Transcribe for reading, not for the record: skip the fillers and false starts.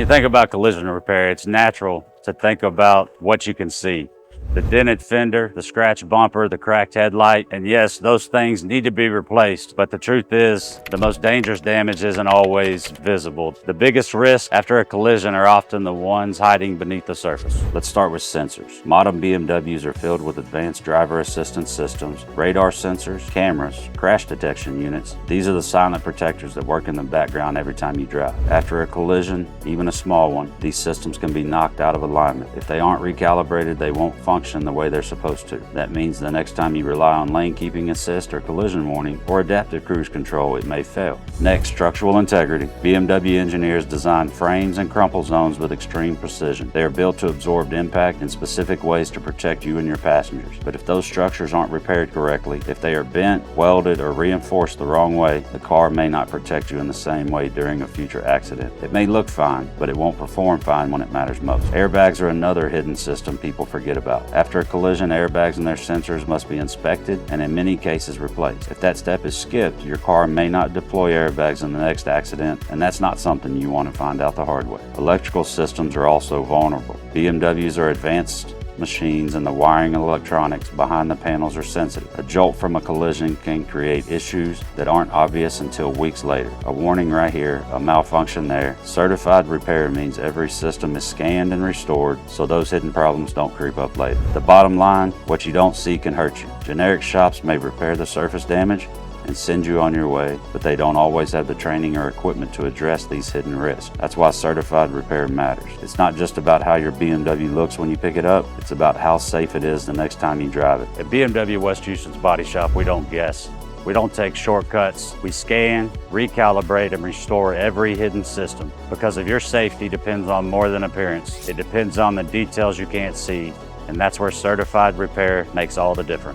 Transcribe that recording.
you think about collision repair, it's natural to think about what you can see. The dented fender, the scratched bumper, the cracked headlight, and yes, those things need to be replaced, but the truth is, the most dangerous damage isn't always visible. The biggest risks after a collision are often the ones hiding beneath the surface. Let's start with sensors. Modern BMWs are filled with advanced driver assistance systems, radar sensors, cameras, crash detection units. These are the silent protectors that work in the background every time you drive. After a collision, even a small one, these systems can be knocked out of alignment. If they aren't recalibrated, they won't function the way they're supposed to. That means the next time you rely on lane keeping assist or collision warning or adaptive cruise control, it may fail. Next, structural integrity. BMW engineers design frames and crumple zones with extreme precision. They are built to absorb impact in specific ways to protect you and your passengers. But if those structures aren't repaired correctly, if they are bent, welded, or reinforced the wrong way, the car may not protect you in the same way during a future accident. It may look fine, but it won't perform fine when it matters most. Airbags are another hidden system people forget about. After a collision, airbags and their sensors must be inspected and in many cases replaced. If that step is skipped, your car may not deploy airbags in the next accident, and that's not something you want to find out the hard way. Electrical systems are also vulnerable. BMWs are advanced machines, and the wiring and electronics behind the panels are sensitive. A jolt from a collision can create issues that aren't obvious until weeks later. A warning right here, a malfunction there. Certified repair means every system is scanned and restored so those hidden problems don't creep up later. The bottom line, what you don't see can hurt you. Generic shops may repair the surface damage and send you on your way, but they don't always have the training or equipment to address these hidden risks. That's why certified repair matters. It's not just about how your BMW looks when you pick it up, it's about how safe it is the next time you drive it. At BMW West Houston's body shop, we don't guess. We don't take shortcuts. We scan, recalibrate, and restore every hidden system. Because of your safety depends on more than appearance. It depends on the details you can't see, and that's where certified repair makes all the difference.